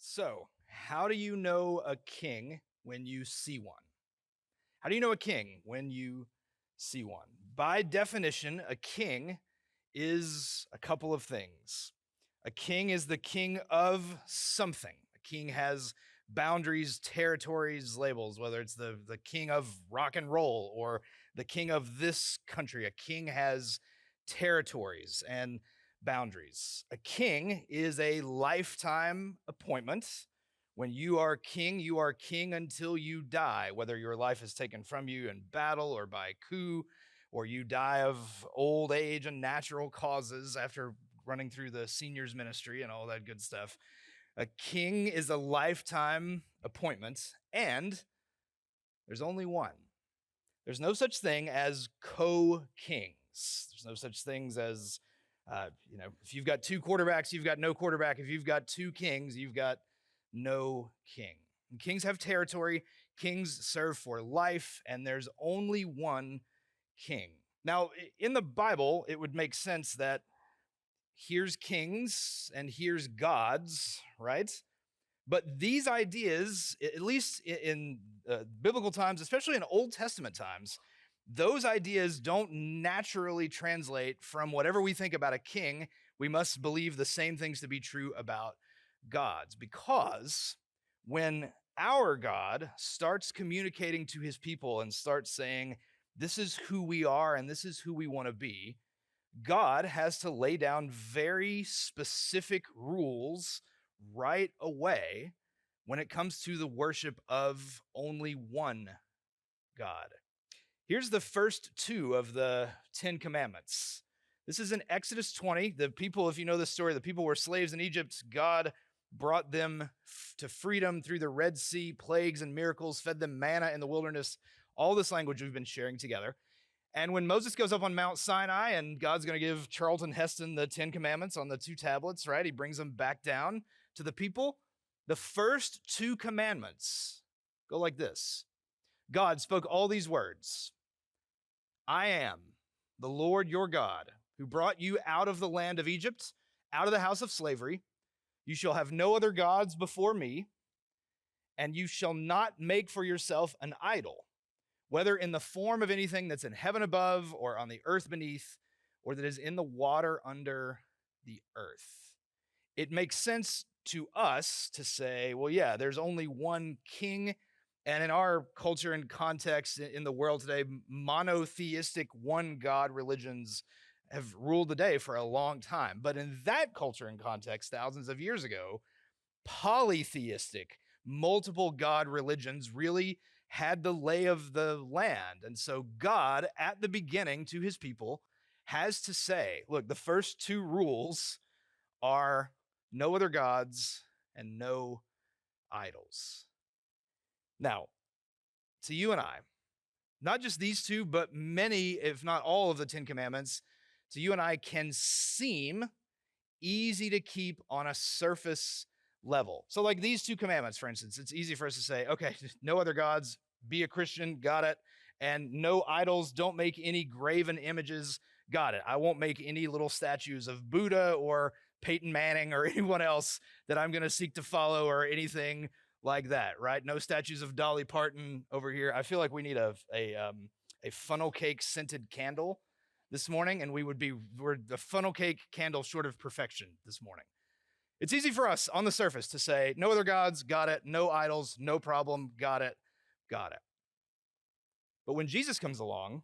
So, how do you know a king when you see one? How do you know a king when you see one? By definition, a king is a couple of things. A king is the king of something. A king has boundaries, territories, labels, whether it's the king of rock and roll or the king of this country. A king has territories and boundaries. A king is a lifetime appointment. When you are king until you die, whether your life is taken from you in battle or by coup, or you die of old age and natural causes after running through the seniors ministry and all that good stuff. A king is a lifetime appointment, and there's only one. There's no such thing as co-kings. There's no such things as, if you've got two quarterbacks, you've got no quarterback. If you've got two kings, you've got no king. And kings have territory, kings serve for life, and there's only one king. Now, in the Bible, it would make sense that here's kings and here's gods, right? But these ideas, at least in biblical times, especially in Old Testament times, those ideas don't naturally translate from whatever we think about a king. We must believe the same things to be true about gods, because when our God starts communicating to his people and starts saying, this is who we are and this is who we want to be, God has to lay down very specific rules right away when it comes to the worship of only one God. Here's the first two of the 10 Commandments. This is in Exodus 20. The people, if you know the story, the people were slaves in Egypt. God brought them to freedom through the Red Sea, plagues and miracles, fed them manna in the wilderness, all this language we've been sharing together. And when Moses goes up on Mount Sinai and God's going to give Charlton Heston the 10 Commandments on the two tablets, right? He brings them back down to the people. The first two commandments go like this. God spoke all these words. I am the Lord your God, who brought you out of the land of Egypt, out of the house of slavery. You shall have no other gods before me, and you shall not make for yourself an idol, whether in the form of anything that's in heaven above or on the earth beneath, or that is in the water under the earth. It makes sense to us to say, well, yeah, there's only one king. And in our culture and context in the world today, monotheistic one God religions have ruled the day for a long time. But in that culture and context, thousands of years ago, polytheistic, multiple God religions really had the lay of the land. And so God, at the beginning to his people, has to say, look, the first two rules are no other gods and no idols. Now, to you and I, not just these two, but many, if not all of the 10 Commandments, to you and I can seem easy to keep on a surface level. So like these two commandments, for instance, it's easy for us to say, okay, no other gods, be a Christian, got it. And no idols, don't make any graven images, got it. I won't make any little statues of Buddha or Peyton Manning or anyone else that I'm going to seek to follow or anything like that, right? No statues of Dolly Parton over here. I feel like we need a funnel cake scented candle this morning, and we're the funnel cake candle short of perfection this morning. It's easy for us on the surface to say, no other gods, got it. No idols, no problem, got it, got it. But when Jesus comes along,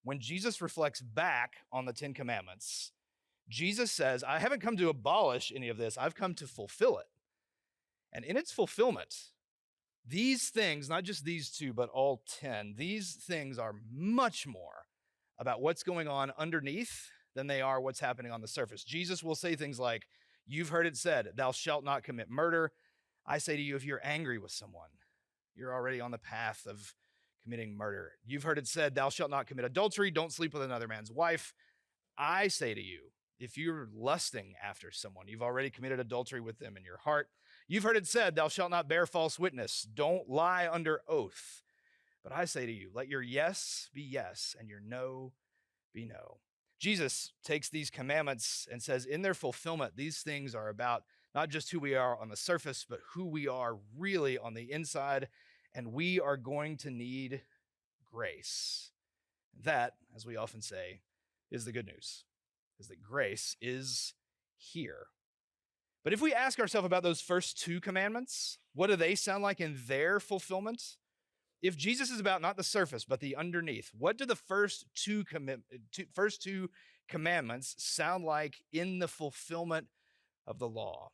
when Jesus reflects back on the 10 Commandments, Jesus says, I haven't come to abolish any of this. I've come to fulfill it. And in its fulfillment, these things, not just these two, but all 10, these things are much more about what's going on underneath than they are what's happening on the surface. Jesus will say things like, you've heard it said, thou shalt not commit murder. I say to you, if you're angry with someone, you're already on the path of committing murder. You've heard it said, thou shalt not commit adultery. Don't sleep with another man's wife. I say to you, if you're lusting after someone, you've already committed adultery with them in your heart. You've heard it said, thou shalt not bear false witness. Don't lie under oath. But I say to you, let your yes be yes and your no be no. Jesus takes these commandments and says, in their fulfillment, these things are about not just who we are on the surface, but who we are really on the inside. And we are going to need grace. That, as we often say, is the good news, is that grace is here. But if we ask ourselves about those first two commandments, what do they sound like in their fulfillment? If Jesus is about not the surface, but the underneath, what do the first two commandments sound like in the fulfillment of the law?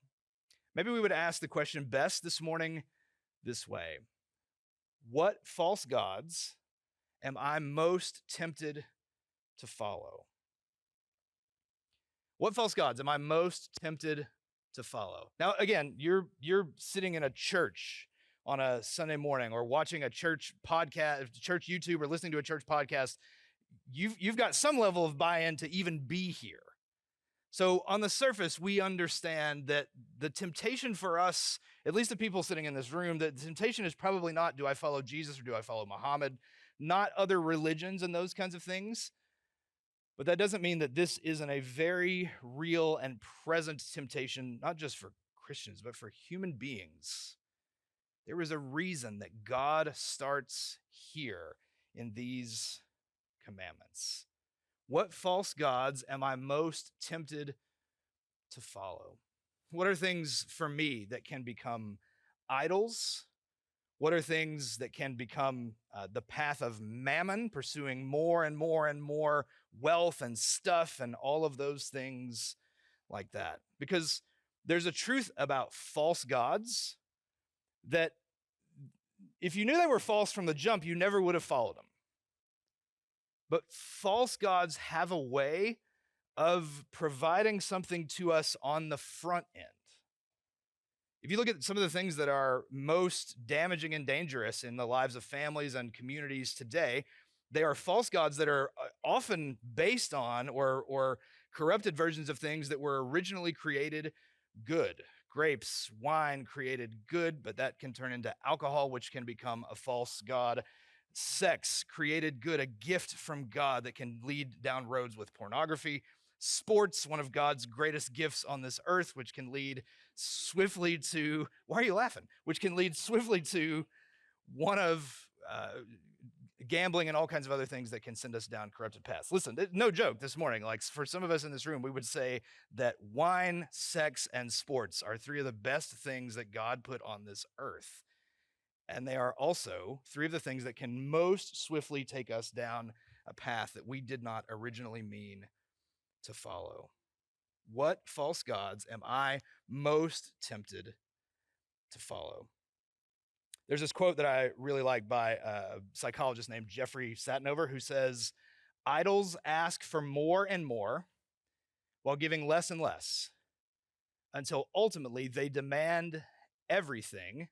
Maybe we would ask the question best this morning this way: what false gods am I most tempted to follow? What false gods am I most tempted to follow? Now, again, you're sitting in a church on a Sunday morning or watching a church podcast, church YouTube, or listening to a church podcast. You've got some level of buy-in to even be here. So on the surface, we understand that the temptation for us, at least the people sitting in this room, the temptation is probably not, do I follow Jesus or do I follow Muhammad? Not other religions and those kinds of things. But that doesn't mean that this isn't a very real and present temptation, not just for Christians, but for human beings. There is a reason that God starts here in these commandments. What false gods am I most tempted to follow? What are things for me that can become idols? What are things that can become the path of mammon, pursuing more and more and more wealth and stuff and all of those things like that? Because there's a truth about false gods that if you knew they were false from the jump, you never would have followed them. But false gods have a way of providing something to us on the front end. If you look at some of the things that are most damaging and dangerous in the lives of families and communities today, they are false gods that are often based on or corrupted versions of things that were originally created good. Grapes, wine created good, but that can turn into alcohol, which can become a false god. Sex created good, a gift from God that can lead down roads with pornography. Sports, one of God's greatest gifts on this earth, which can lead swiftly to, why are you laughing? Which can lead swiftly to one of gambling and all kinds of other things that can send us down corrupted paths. Listen, no joke this morning. Like for some of us in this room, we would say that wine, sex, and sports are three of the best things that God put on this earth. And they are also three of the things that can most swiftly take us down a path that we did not originally mean to follow. What false gods am I most tempted to follow? There's this quote that I really like by a psychologist named Jeffrey Satinover, who says, "Idols ask for more and more while giving less and less until ultimately they demand everything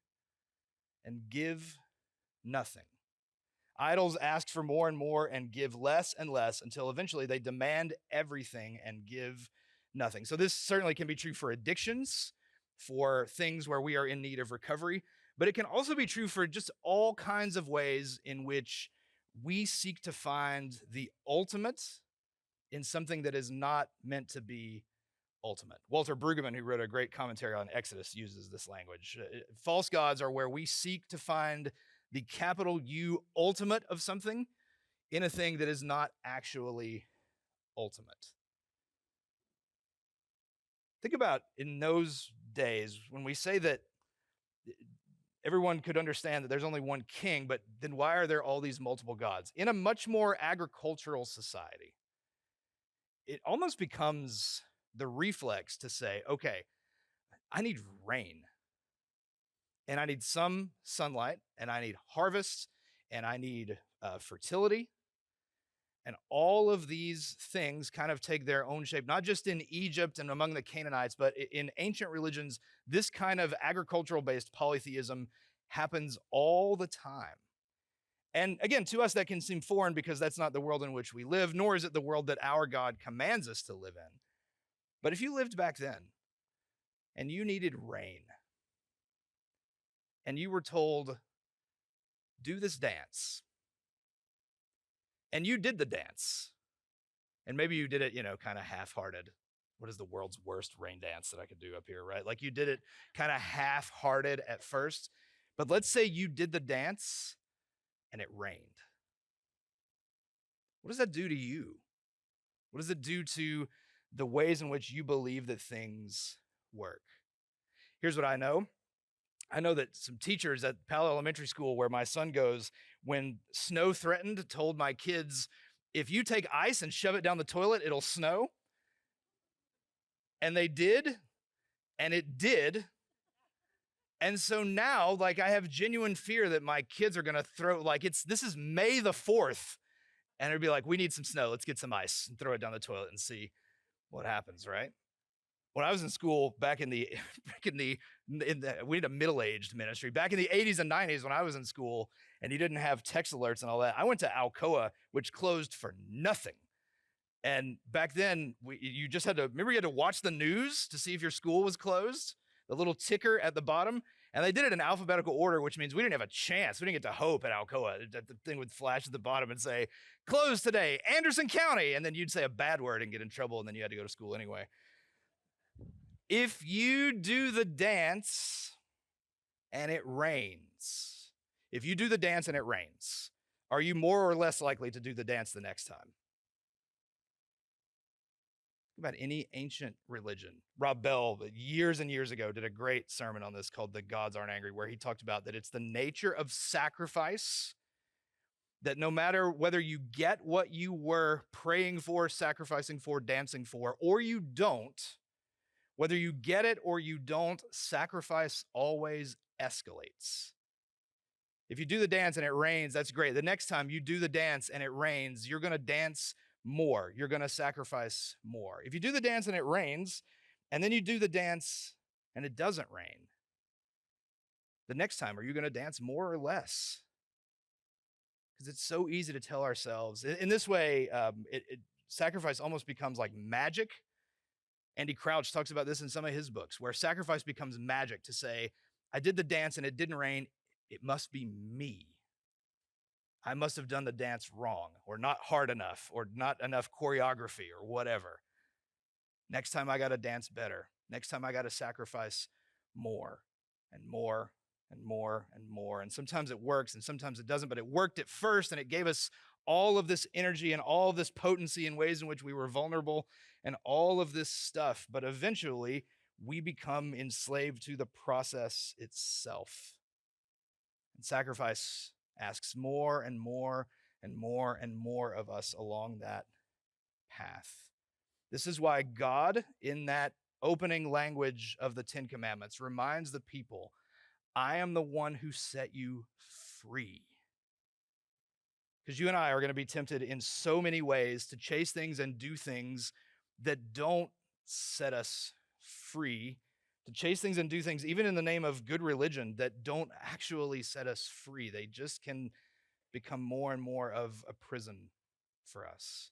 and give nothing." Idols ask for more and more and give less and less until eventually they demand everything and give nothing. So this certainly can be true for addictions, for things where we are in need of recovery, but it can also be true for just all kinds of ways in which we seek to find the ultimate in something that is not meant to be ultimate. Walter Brueggemann, who wrote a great commentary on Exodus, uses this language. False gods are where we seek to find the capital U ultimate of something in a thing that is not actually ultimate. Think about in those days when we say that everyone could understand that there's only one king, but then why are there all these multiple gods? In a much more agricultural society, it almost becomes the reflex to say, okay, I need rain, and I need some sunlight, and I need harvest, and I need fertility. And all of these things kind of take their own shape, not just in Egypt and among the Canaanites, but in ancient religions, this kind of agricultural-based polytheism happens all the time. And again, to us, that can seem foreign because that's not the world in which we live, nor is it the world that our God commands us to live in. But if you lived back then and you needed rain and you were told, do this dance, and you did the dance, and maybe you did it, kind of half-hearted, what is the world's worst rain dance that I could do up here, right? Like you did it kind of half-hearted at first, but let's say you did the dance and it rained. What does that do to you? What does it do to the ways in which you believe that things work? Here's what I know. I know that some teachers at Powell Elementary School, where my son goes, when snow threatened, told my kids, if you take ice and shove it down the toilet, it'll snow. And they did, and it did. And so now, like, I have genuine fear that my kids are gonna throw, like, this is May the 4th, and it'd be like, we need some snow, let's get some ice and throw it down the toilet and see what happens, right? When I was in school back in the we need a middle-aged ministry. Back in the 80s and 90s when I was in school and you didn't have text alerts and all that, I went to Alcoa, which closed for nothing. And back then, you just had to, remember you had to watch the news to see if your school was closed? The little ticker at the bottom. And they did it in alphabetical order, which means we didn't have a chance. We didn't get to hope at Alcoa. The thing would flash at the bottom and say, closed today, Anderson County. And then you'd say a bad word and get in trouble, and then you had to go to school anyway. If you do the dance and it rains, if you do the dance and it rains, are you more or less likely to do the dance the next time? About any ancient religion. Rob Bell, years and years ago, did a great sermon on this called The Gods Aren't Angry, where he talked about that it's the nature of sacrifice, that no matter whether you get what you were praying for, sacrificing for, dancing for, or you don't, whether you get it or you don't, sacrifice always escalates. If you do the dance and it rains, that's great. The next time you do the dance and it rains, you're going to dance more. You're going to sacrifice more. If you do the dance and it rains, and then you do the dance and it doesn't rain, the next time, are you going to dance more or less? Because it's so easy to tell ourselves. In this way, sacrifice almost becomes like magic. Andy Crouch talks about this in some of his books, where sacrifice becomes magic to say, I did the dance and it didn't rain. It must be me. I must have done the dance wrong, or not hard enough, or not enough choreography, or whatever. Next time I got to dance better. Next time I got to sacrifice more and more and more and more. And sometimes it works and sometimes it doesn't, but it worked at first and it gave us all of this energy and all of this potency in ways in which we were vulnerable and all of this stuff. But eventually we become enslaved to the process itself. And sacrifice asks more and more and more and more of us along that path. This is why God, in that opening language of the Ten Commandments, reminds the people, I am the one who set you free. Because you and I are going to be tempted in so many ways to chase things and do things that don't set us free, to chase things and do things, even in the name of good religion, that don't actually set us free. They just can become more and more of a prison for us.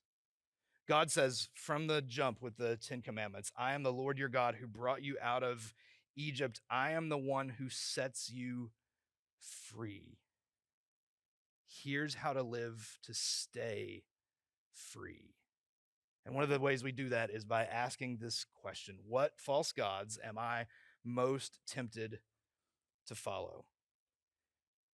God says from the jump with the Ten Commandments, I am the Lord your God who brought you out of Egypt. I am the one who sets you free. Here's how to live to stay free. And one of the ways we do that is by asking this question: what false gods am I most tempted to follow?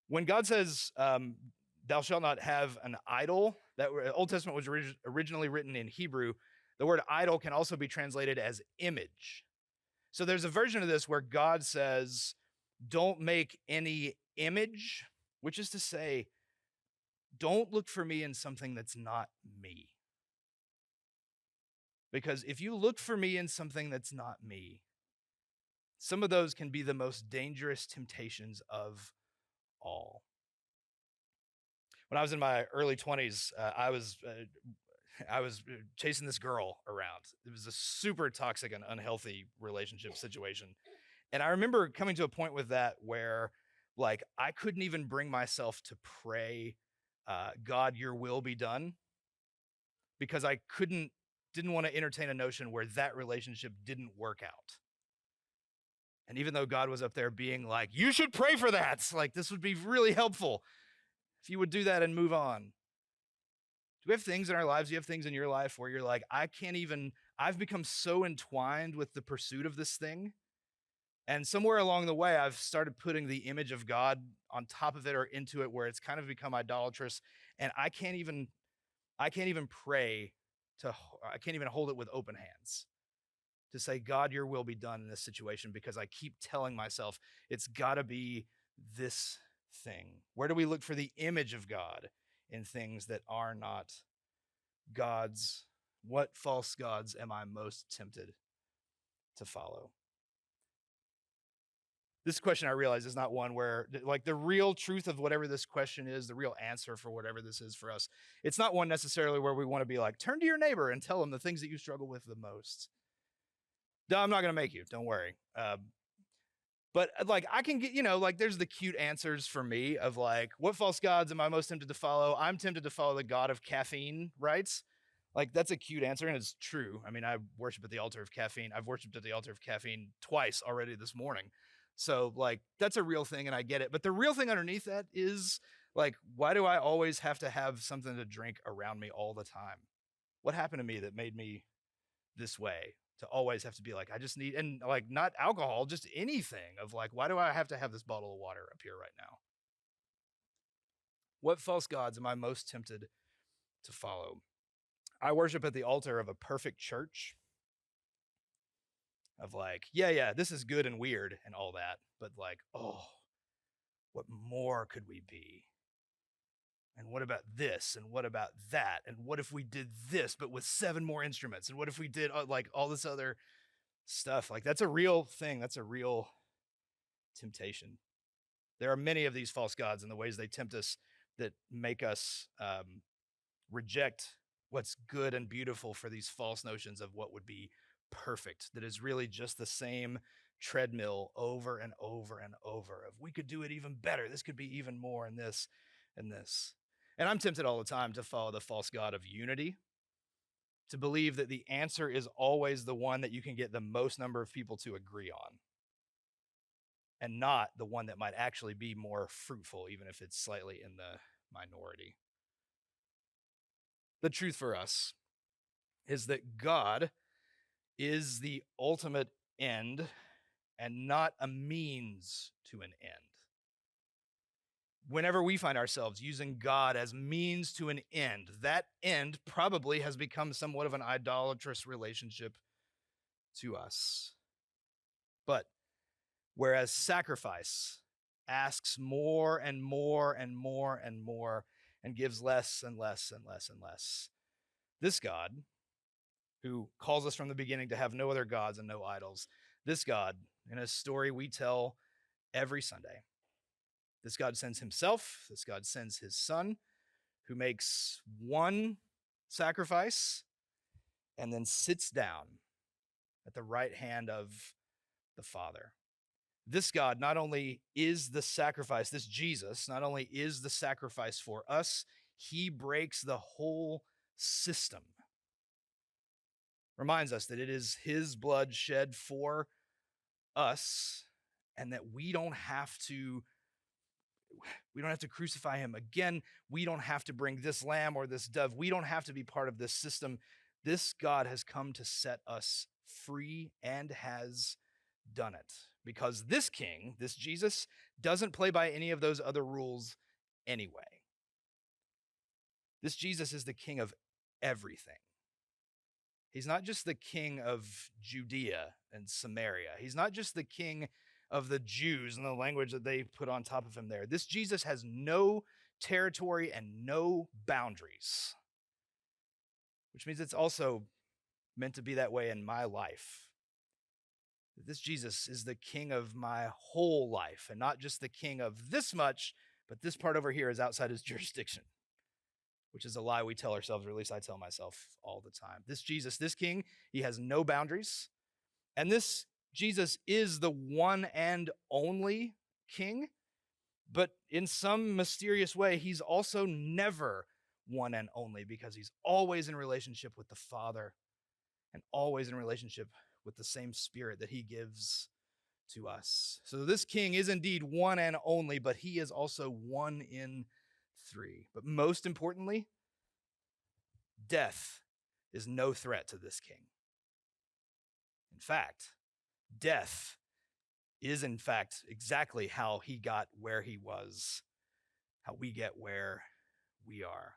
When God says, thou shalt not have an idol, that Old Testament was originally written in Hebrew. The word idol can also be translated as image. So there's a version of this where God says, don't make any image, which is to say, don't look for me in something that's not me. Because if you look for me in something that's not me, some of those can be the most dangerous temptations of all. When I was in my early 20s, I was chasing this girl around. It was a super toxic and unhealthy relationship situation. And I remember coming to a point with that where, like, I couldn't even bring myself to pray, God, your will be done, because I didn't want to entertain a notion where that relationship didn't work out. And even though God was up there being like, you should pray for that, like, this would be really helpful if you would do that and move on. Do we have things in our lives? Do you have things in your life where you're like, I can't even I've become so entwined with the pursuit of this thing. And somewhere along the way, I've started putting the image of God on top of it or into it where it's kind of become idolatrous. And I can't even pray I can't even hold it with open hands to say, God, your will be done in this situation, because I keep telling myself it's got to be this thing. Where do we look for the image of God in things that are not God's? What false gods am I most tempted to follow? This question, I realize, is not one where, like, the real truth of whatever this question is, the real answer for whatever this is for us, it's not one necessarily where we want to be like, turn to your neighbor and tell them the things that you struggle with the most. No, I'm not going to make you, don't worry. But like, I can get, like, there's the cute answers for me of like, what false gods am I most tempted to follow? I'm tempted to follow the god of caffeine, right? Like, that's a cute answer, and it's true. I mean, I worship at the altar of caffeine. I've worshiped at the altar of caffeine twice already this morning. So, like, that's a real thing, and I get it. But the real thing underneath that is, like, why do I always have to have something to drink around me all the time? What happened to me that made me this way to always have to be like, I just need, and like, not alcohol, just anything of like, why do I have to have this bottle of water up here right now? What false gods am I most tempted to follow? I worship at the altar of a perfect church, of like, yeah, this is good and weird and all that, but like, oh, what more could we be? And what about this? And what about that? And what if we did this, but with 7 more instruments? And what if we did like all this other stuff? Like, that's a real thing. That's a real temptation. There are many of these false gods and the ways they tempt us that make us reject what's good and beautiful for these false notions of what would be perfect, that is really just the same treadmill over and over and over of, we could do it even better, this could be even more, and this and this. And I'm tempted all the time to follow the false god of unity, to believe that the answer is always the one that you can get the most number of people to agree on, and not the one that might actually be more fruitful, even if it's slightly in the minority. The truth for us is that God is the ultimate end and not a means to an end. Whenever we find ourselves using God as means to an end, that end probably has become somewhat of an idolatrous relationship to us. But whereas sacrifice asks more and more and more and more and gives less and less and less and less, this God, who calls us from the beginning to have no other gods and no idols, this God, in a story we tell every Sunday, this God sends himself, this God sends his son, who makes one sacrifice and then sits down at the right hand of the Father. This God not only is the sacrifice, this Jesus not only is the sacrifice for us, he breaks the whole system. Reminds us that it is his blood shed for us, and that we don't have to crucify him again. We don't have to bring this lamb or this dove. We don't have to be part of this system. This God has come to set us free and has done it, because this king, this Jesus, doesn't play by any of those other rules anyway. This Jesus is the king of everything. He's not just the king of Judea and Samaria. He's not just the king of the Jews and the language that they put on top of him there. This Jesus has no territory and no boundaries, which means it's also meant to be that way in my life. This Jesus is the king of my whole life, and not just the king of this much, but this part over here is outside his jurisdiction, which is a lie we tell ourselves, or at least I tell myself all the time. This Jesus, this king, he has no boundaries. And this Jesus is the one and only king, but in some mysterious way, he's also never one and only, because he's always in relationship with the Father and always in relationship with the same Spirit that he gives to us. So this king is indeed one and only, but he is also one in 3. But most importantly, death is no threat to this king. fact, death is in fact exactly how he got where he was, how we get where we are.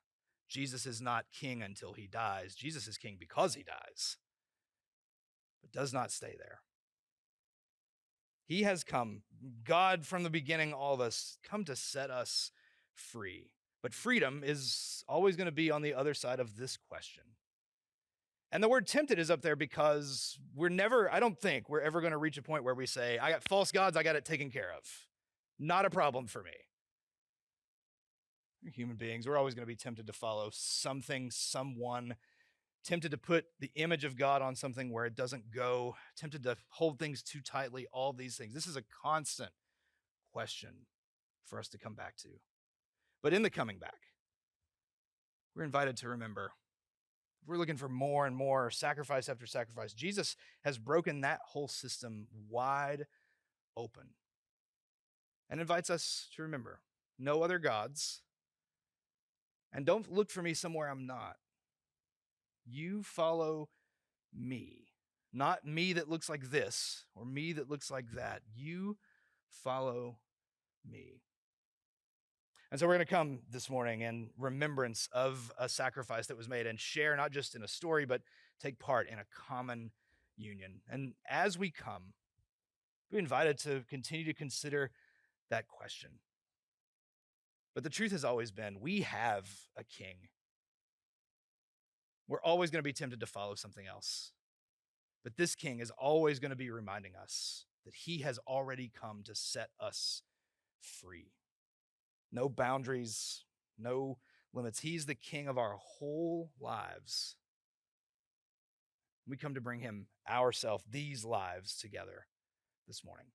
Jesus is not king until he dies. Jesus is king because he dies, but does not stay there. He has come, God from the beginning, all of us, come to set us free. But freedom is always going to be on the other side of this question. And the word tempted is up there because I don't think we're ever going to reach a point where we say, I got false gods, I got it taken care of. Not a problem for me. We're human beings, we're always going to be tempted to follow something, someone, tempted to put the image of God on something where it doesn't go, tempted to hold things too tightly, all these things. This is a constant question for us to come back to. But in the coming back, we're invited to remember, we're looking for more and more sacrifice after sacrifice. Jesus has broken that whole system wide open and invites us to remember no other gods, and don't look for me somewhere I'm not. You follow me, not me that looks like this or me that looks like that. You follow me. And so we're going to come this morning in remembrance of a sacrifice that was made and share not just in a story, but take part in a common union. And as we come, we're invited to continue to consider that question. But the truth has always been, we have a king. We're always going to be tempted to follow something else. But this king is always going to be reminding us that he has already come to set us free. No boundaries, no limits. He's the king of our whole lives. We come to bring him ourselves, these lives together this morning.